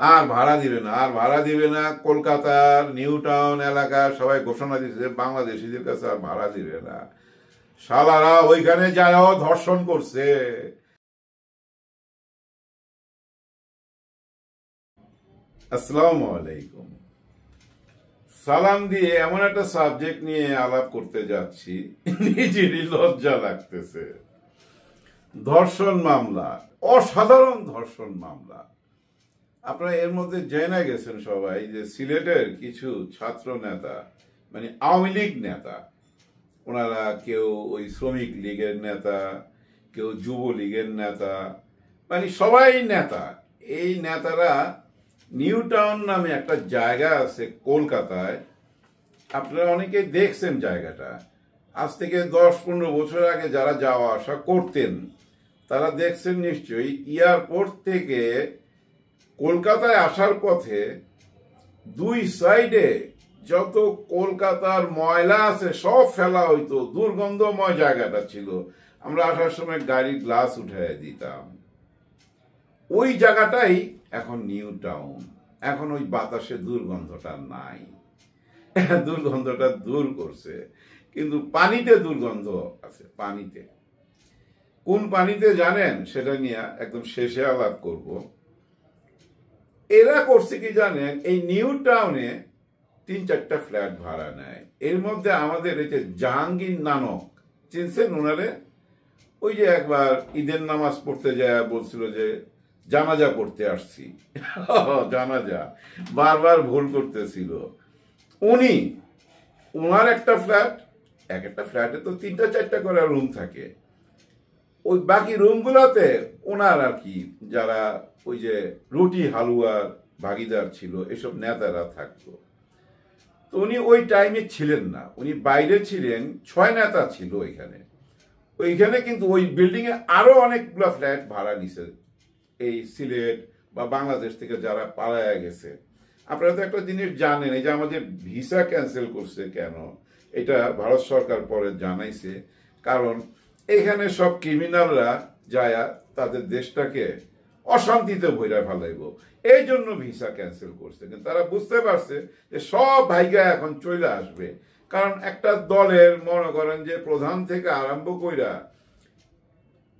আর ভাড়া দিবে না, আর ভাড়া দিবে না। কলকাতার নিউ টাউন এলাকা সবাই ঘোষণা দিচ্ছে বাংলাদেশিদের কাছে আর ভাড়া দিবে না। শালারা ওইখানে যাও ধর্ষণ করছে। আসসালামু আলাইকুম। সালাম দিয়ে এমন একটা সাবজেক্ট নিয়ে আলাপ করতে যাচ্ছি, নিজেরই লজ্জা লাগতেছে। ধর্ষণ মামলা, অসাধারণ ধর্ষণ মামলা। আপনারা এর মধ্যে জেনে গেছেন সবাই যে সিলেটের কিছু ছাত্র নেতা, মানে আওয়ামী লীগ নেতা, ওনারা কেউ ওই শ্রমিক লীগের নেতা, কেউ যুবলীগের নেতা, মানে সবাই নেতা। এই নেতারা নিউ টাউন নামে একটা জায়গা আছে কলকাতায়, আপনারা অনেকে দেখছেন জায়গাটা। আজ থেকে 10-15 বছর আগে যারা যাওয়া আসা করতেন তারা দেখছেন নিশ্চয়ই। এয়ারপোর্ট থেকে কলকাতায় আসার পথে দুই সাইডে যত কলকাতার ময়লা আছে সব ফেলা হইতো, দুর্গন্ধময় জায়গাটা ছিল। আমরা আসার সময় গাড়ির গ্লাস উঠাই দিতাম। ওই জায়গাটাই এখন নিউ টাউন। এখন ওই বাতাসে দুর্গন্ধটা নাই, দুর্গন্ধটা দূর করছে, কিন্তু পানিতে দুর্গন্ধ আছে। পানিতে, কোন পানিতে জানেন? সেটা নিয়ে একদম শেষে আলাপ করব। এরা করছে কি জানেন, এই নিউ টাউনে 3-4টা ফ্ল্যাট ভাড়া নেয়। এর মধ্যে আমাদের এই যে জাহাঙ্গীর নানক, চিনছেন ওনারে? ওই যে একবার ঈদের নামাজ পড়তে যায় বলছিল যে জানাজা পড়তে আসছি, জানাজা বারবার ভুল করতেছিল। উনি, ওনার একটা ফ্ল্যাট, এক একটা ফ্ল্যাটে তো 3-4টা করে রুম থাকে। ওই বাকি রুমগুলোতে ওনার আর কি যারা ওই যে রুটি হালুয়ার ভাগিদার ছিল এসব নেতারা থাকতো। তো উনি ওই টাইমে ছিলেন না, উনি বাইরে ছিলেন। 6 নেতা ছিল ওইখানে। ওইখানে কিন্তু ওই বিল্ডিং এ আরো অনেকগুলো ফ্ল্যাট ভাড়া নিছে এই সিলেট বা বাংলাদেশ থেকে যারা পালায়া গেছে। আপনারা তো একটা জিনিস জানেন, এই যে আমাদের ভিসা ক্যান্সেল করছে কেন, এটা ভারত সরকার পরে জানাইছে। কারণ এখানে সব ক্রিমিনালরা যায় তাদের দেশটাকে অশান্তিতে ভইরা ফেলাইব, এই জন্য ভিসা ক্যান্সেল করছে। কিন্তু তারা বুঝতে পারছে যে সব ভাইগা এখন চলে আসবে। কারণ একটা দলের মনে করেন যে প্রধান থেকে আরম্ভ কইরা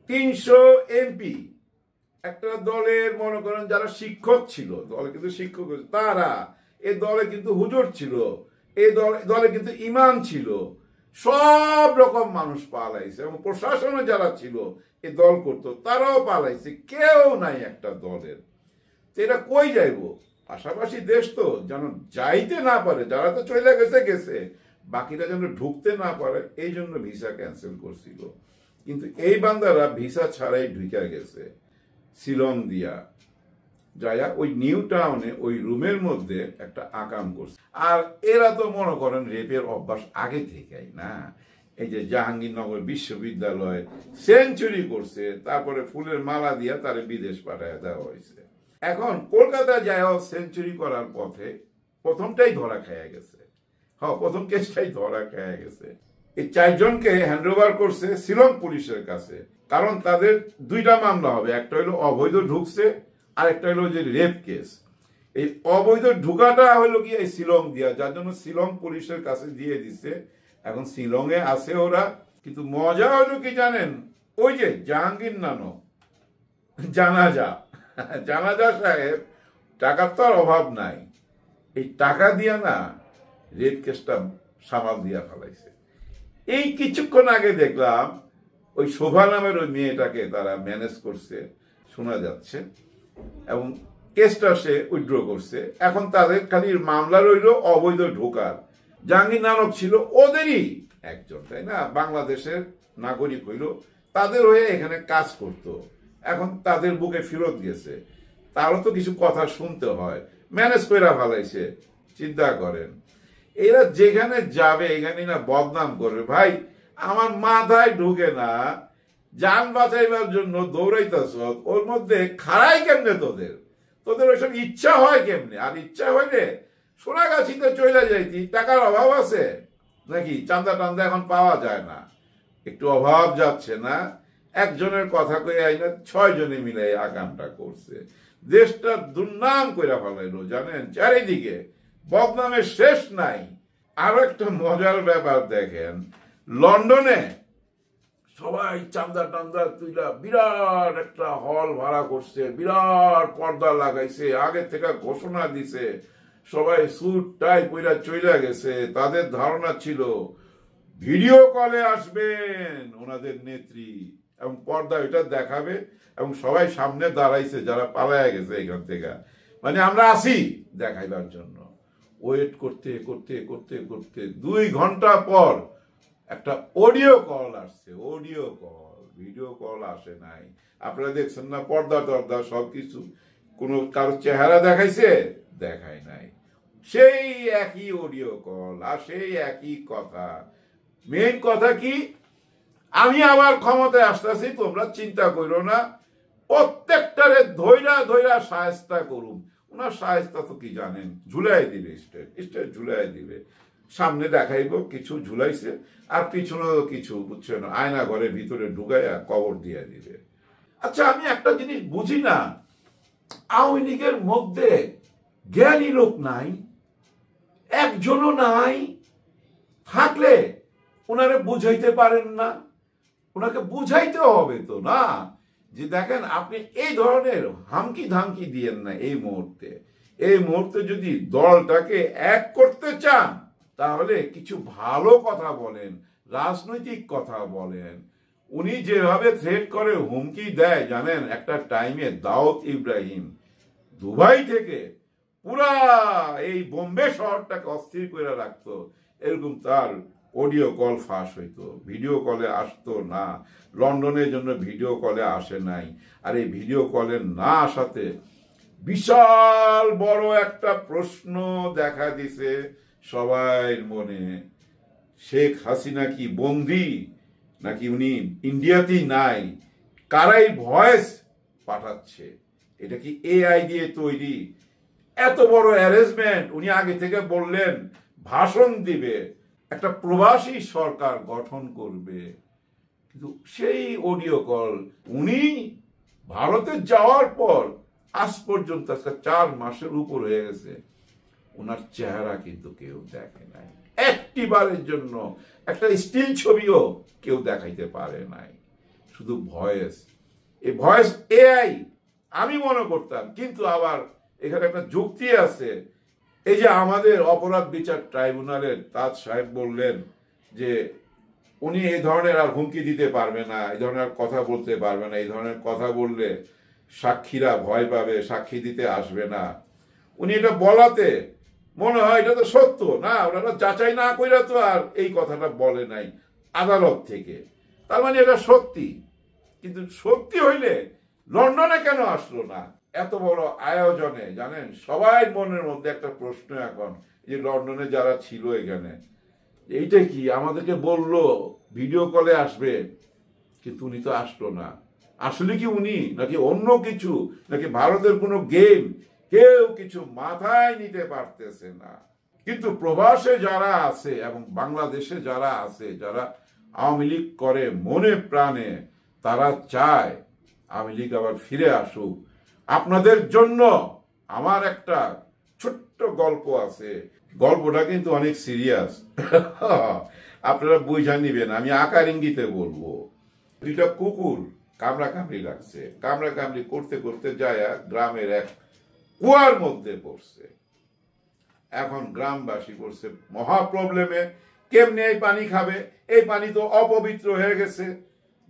300 এমপি, একটা দলের মনে করেন যারা শিক্ষক ছিল, দলে কিন্তু শিক্ষক, তারা এই দলে কিন্তু হুজুর ছিল, এই দলে কিন্তু ইমাম ছিল, সব রকম মানুষ পালাইছে। এবং প্রশাসনে যারা ছিল এই দল করতো তারাও পালাইছে, কেউ নাই একটা দলের। এটা কই যাইব? পাশাপাশি দেশ তো যেন যাইতে না পারে, যারা তো চলে গেছে গেছে, বাকিরা যেন ঢুকতে না পারে, এই জন্য ভিসা ক্যান্সেল করছিল। কিন্তু এই বান্দারা ভিসা ছাড়াই ঢুকে গেছে শিলং দিয়া যায়া ওই নিউ টাউনে ওই রুমের মধ্যে একটা আকাম করছে। আর এরা তো মনে করেন রেপের অভ্যাস আগে থেকেই না। এই যে জাহাঙ্গীরনগর বিশ্ববিদ্যালয় সেঞ্চুরি করছে, তারপরে ফুলের মালা দিয়া তারে বিদেশ পাঠায় দেওয়া হয়েছে। এখন কলকাতা যায় সেঞ্চুরি করার পথে প্রথমটাই ধরা খেয়ে গেছে। হ্যাঁ, প্রথম কেসটাই ধরা খেয়ে গেছে। এই 4 জনকে হ্যান্ড ওভার করছে শিলং পুলিশের কাছে। কারণ তাদের 2টা মামলা হবে, একটা হলো অবৈধ ঢুকছে, আর একটা হলো যে রেপ কেস। এই অবৈধ ঢুকাটা হলো কি এই শিলং দিয়া, যার জন্য শিলং পুলিশের কাছে দিয়ে দিছে। এখন শিলং এ আছে ওরা। কিন্তু মজা হলো কি জানেন, ওই যে জাহাঙ্গীর নানক জানাজা, জানাজা সাহেব টাকার তো আর অভাব নাই, এই টাকা দিয়া না রেপ কেসটা সামাল দিয়া ফেলাইছে। এই কিছুক্ষণ আগে দেখলাম ওই শোভা নামের ওই মেয়েটাকে তারা ম্যানেজ করছে শোনা যাচ্ছে, এবং কেসটা সে উইথড্র করছে। এখন তাদের খালি মামলা রইল অবৈধ ঢোকার। জাহাঙ্গীর নানক ছিল ওদেরই একজন, তাই না? বাংলাদেশের নাগরিক হইল, তাদের হয়ে এখানে কাজ করত। এখন তাদের বুকে ফেরত গেছে, তারও তো কিছু কথা শুনতে হয়, ম্যানেজ করে ফেলাইছে। চিন্তা করেন, এরা যেখানে যাবে এখানে না বদনাম করবে। ভাই, আমার মাথায় ঢুকে না, যান বাঁচাইবার জন্য দৌড়াইতেছ, ওর মধ্যে খাড়াই কেমনে তোদের? তোদের ওইসব ইচ্ছা হয় কেমনে? আর ইচ্ছা হইলে সোনাগাছিতে চলে যাইতি, টাকার অভাব আছে নাকি? চান্দা টান্দা এখন পাওয়া যায় না, একটু অভাব যাচ্ছে না? একজনের কথা কয়ে আইনা 6 জনে মিলে আকামটা করছে। দেশটা দুর্নাম করে ফেলাইলো জানেন, চারিদিকে বদনামের শেষ নাই। আরো একটা মজার ব্যাপার দেখেন, লন্ডনে সবাই চান্দা টান্দা তুইলা বিরাট একটা হল ভাড়া করছে, বিরাট পর্দা লাগাইছে, আগে থেকে ঘোষণা দিছে, সবাই স্যুট টাই পইরা চইলা গেছে। তাদের ধারণা ছিল ভিডিও কলে আসবেন ওনাদের নেত্রী এবং পর্দা এটা দেখাবে এবং সবাই সামনে দাঁড়াইছে যারা পালায় গেছে এখান থেকে, মানে আমরা আসি দেখাইবার জন্য। ওয়েট করতে করতে করতে করতে 2 ঘন্টা পর একটা অডিও কল আসছে, অডিও কল, ভিডিও কল আসে নাই। আপনারা দেখছেন না, পর্দা টর্দা সবকিছু, কোনো কারো চেহারা দেখাইছে, দেখায় নাই। সেই একই অডিও কল আর সেই একই কথা। মেইন কথা কি, আমি আবার ক্ষমতায় আসতেছি, তোমরা চিন্তা করো না, প্রত্যেকটারে ধৈরা ধৈরা শায়েস্তা করুন। ওনার শায়েস্তা তো কি জানেন, ঝুলাই দিবে, স্টেট ঝুলাই দিবে। সামনে দেখাইব কিছু ঝুলাইছে, আর পিছনেও কিছু, বুঝছেন, আয়না ঘরের ভিতরে ঢুকাইয়া কবর দিয়ে দিবে। আচ্ছা, আমি একটা জিনিস বুঝি না, আওয়ামী লীগের মধ্যে জ্ঞানী লোক নাই, একজনও নাই। থাকলে ওনারে বুঝাইতে পারেন না? ওনাকে বুঝাইতে হবে তো না, যে দেখেন আপনি এই ধরনের হামকি ধামকি দিয়েন না। এই মুহূর্তে যদি দলটাকে এক করতে চান, তাহলে কিছু ভালো কথা বলেন, রাজনৈতিক কথা বলেন। উনি যেভাবে থ্রেট করে, হুমকি দেয় জানেন, একটা টাইমে দাউদ ইব্রাহিম দুবাই থেকে পুরা এই বোম্বে শহরটাকে অস্থির করে রাখতো, এরকম তার অডিও কল ফাঁস হইতো, ভিডিও কলে আসতো না। লন্ডনের জন্য ভিডিও কলে আসে নাই। আর এই ভিডিও কলে না আসাতে বিশাল বড় একটা প্রশ্ন দেখা দিছে সবার মনে, শেখ হাসিনা কি বন্দী নাকি উনি ইন্ডিয়াতেই নাই? কারাই ভয়েস পাঠাচ্ছে? এটা কি এআই দিয়ে তৈরি? এত বড় অ্যারেঞ্জমেন্ট, উনি আগে থেকে বললেন ভাষণ দিবে, একটা প্রবাসী সরকার গঠন করবে, কিন্তু সেই অডিও কল উনি ভারতে যাওয়ার পর আজ পর্যন্ত 4 মাসের উপর হয়ে গেছে, ওনার চেহারা কিন্তু কেউ দেখে নাই। একটিবারের জন্য একটা স্টিল ছবিও কেউ দেখাইতে পারে নাই, শুধু ভয়েস। এই ভয়েস এআই আমি মনে করতাম, কিন্তু আবার এখানে একটা যুক্তি আছে। এই যে আমাদের অপরাধ বিচার ট্রাইব্যুনালের তাজ সাহেব বললেন যে উনি এই ধরনের আর হুমকি দিতে পারবে না, এই ধরনের কথা বলতে পারবে না, এই ধরনের কথা বললে সাক্ষীরা ভয় পাবে, সাক্ষী দিতে আসবে না। উনি এটা বলাতে মনে হয় এটা তো সত্য না, ওনারা যাচাই না কইরা তো আর এই কথাটা বলে নাই আদালত থেকে, তার মানে এটা সত্যি। কিন্তু সত্যি হইলে লন্ডনে কেন আসলো না? এত বড় আয়োজনে জানেন, সবাই মনের মধ্যে একটা প্রশ্ন এখন, যে লন্ডনে যারা ছিল এখানে, এইটা কি আমাদেরকে বললো ভিডিও কলে আসবে, কিন্তু উনি তো আসলো না। আসলে কি উনি নাকি অন্য কিছু, নাকি ভারতের কোনো গেম, কেউ কিছু মাথায় নিতে পারতেছে না। কিন্তু প্রবাসে যারা আছে এবং বাংলাদেশে যারা আছে, যারা আওয়ামী লীগ করে মনে প্রাণে, তারা চায় আওয়ামী লীগ আবার ফিরে আসুক। আপনাদের জন্য আমার একটা ছোট্ট গল্প আছে, গল্পটা কিন্তু অনেক সিরিয়াস, আপনারা বুঝা নিবেন, আমি আকার ইঙ্গিতে বলবো। 2টা কুকুর কামড়াকামড়ি লাগছে, কামড়াকামড়ি করতে করতে যায় গ্রামের এক কুয়ার মধ্যে পড়ছে। এখন গ্রামবাসী পড়ছে মহা প্রবলেমে, কেমনে এই পানি খাবে? এই পানি তো অপবিত্র হয়ে গেছে।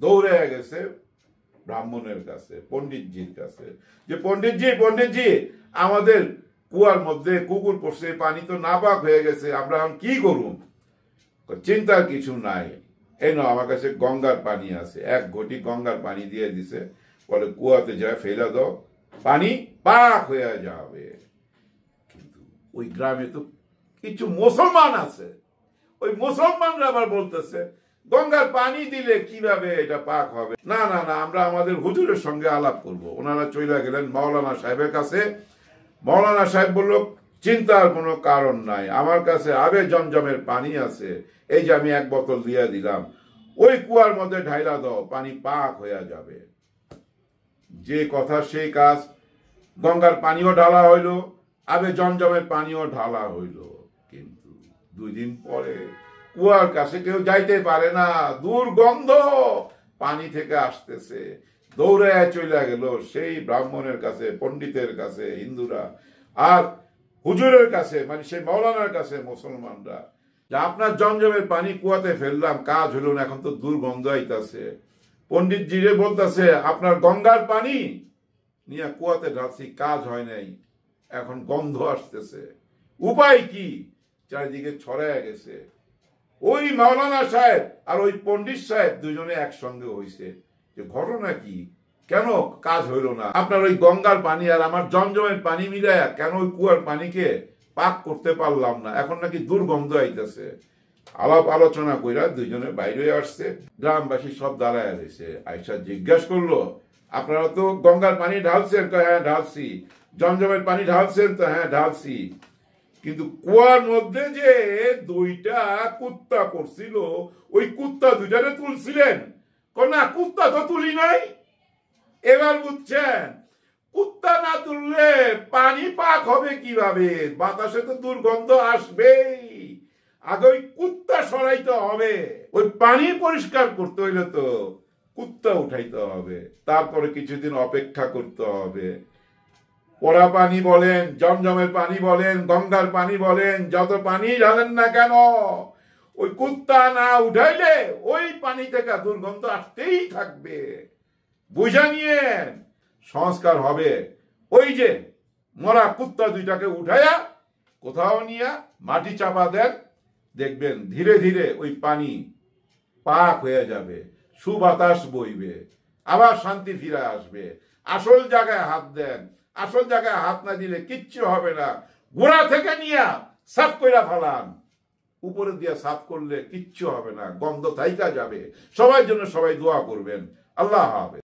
দৌড়ে গেছে ব্রাহ্মণের কাছে, পণ্ডিতজির কাছে, যে পণ্ডিতজি আমাদের কুয়ার মধ্যে কুকুর পড়ছে, পানি তো নাপাক হয়ে গেছে, আমরা এখন কি করুন? চিন্তার কিছু নাই, এই না, আমার কাছে গঙ্গার পানি আছে, 1 ঘটি গঙ্গার পানি দিয়ে দিছে, বলে কুয়াতে যায় ফেলে দাও, পানি পাক হয়ে যাবে। কিন্তু ওই গ্রামে তো কিছু মুসলমান আছে, ওই মুসলমানরা আবার বলতেছে গঙ্গার পানি দিলে কিভাবে এটা পাক হবে? না না না, আমরা আমাদের হুজুরের সঙ্গে আলাপ করব। ওনারা চলে গেলেন মাওলানা সাহেবের কাছে। মাওলানা সাহেব বলল চিন্তার কোনো কারণ নাই, আমার কাছে আবে জমজমের পানি আছে, এই যে আমি 1 বোতল দিয়ে দিলাম, ওই কুয়ার মধ্যে ঢাইলা দাও, পানি পাক হয়ে যাবে। যে কথা সেই কাজ। গঙ্গার পানিও ঢালা হইল, আবে জমজমের পানিও ঢালা হইল, কিন্তু 2 দিন পরে কুয়ার কাছে কেউ যাইতে পারে না, দুর্গন্ধ পানি থেকে আসতেছে। দৌড়ে চলে গেল সেই ব্রাহ্মণের কাছে, পণ্ডিতের কাছে হিন্দুরা, আর হুজুরের কাছে, মানে সেই মৌলানার কাছে মুসলমানরা, যে আপনার জমজমের পানি কুয়াতে ফেললাম, কাজ হলো না, এখন তো দুর্গন্ধ আইতাছে। পণ্ডিত জিরে বলতেছে আপনার গঙ্গার পানি নিয়ে কুয়াতে ঢালছি, কাজ হয় নাই, এখন গন্ধ আসতেছে, উপায় কি? চারিদিকে ছড়ায় গেছে। ওই মাওলানা সাহেব আর ওই পণ্ডিত সাহেব দুজনে একসঙ্গে হয়েছে যে ঘটনা কি, কেন কাজ হইল না? আপনার ওই গঙ্গার পানি আর আমার জমজমের পানি মিলাইয়া কেন ওই কুয়ার পানিকে পাক করতে পারলাম না, এখন নাকি দুর্গন্ধ আইতেছে। আলাপ আলোচনা কইরা দুইজনে বাইরে আসছে, গ্রামবাসী সব দাঁড়ায় রয়েছে। আইসা জিজ্ঞেস করলো আপনারা তো গঙ্গার পানি ঢালছেন? হ্যাঁ ঢালছি। জমজমের পানি ঢালছেন? তো হ্যাঁ ঢালছি। কিন্তু কুয়ার মধ্যে যে 2টা কুত্তা পড়ছিল, ওই কুত্তা 2টারে তুলছিলেন? না, কুত্তা তো তুলি নাই। এবার বুঝছেন, কুত্তা না তুললে পানি পাক হবে কিভাবে? বাতাসে তো দুর্গন্ধ আসবেই, আগে ওই কুত্তা সরাইতে হবে। ওই পানি পরিষ্কার করতে হইলে তো কুত্তা উঠাইতে হবে, তারপরে কিছুদিন অপেক্ষা করতে হবে। পড়া পানি বলেন, জমজমের পানি বলেন, গঙ্গার পানি বলেন, যত পানি ঢালেন না কেন, ওই কুত্তা না উঠাইলে ওই পানি থেকে দুর্গন্ধ আসতেই থাকবে। বুঝা নিয়েন, সংস্কার হবে। ওই যে মরা কুত্তা 2টাকে উঠাইয়া কোথাও নিয়ে মাটি চাপা দেন, দেখবেন ধীরে ধীরে ওই পানি পাক হয়ে যাবে, সুবাতাস বইবে, আবার শান্তি ফিরে আসবে। আসল জায়গায় হাত দেন, আসল জায়গায় হাত না দিলে কিচ্ছু হবে না। গোড়া থেকে নিয়ে সাফ কইরা ফেলান, উপরে দিয়ে সাফ করলে কিচ্ছু হবে না, গন্ধ থাইকা যাবে। সবার জন্য সবাই দোয়া করবেন। আল্লাহ হাফেজ।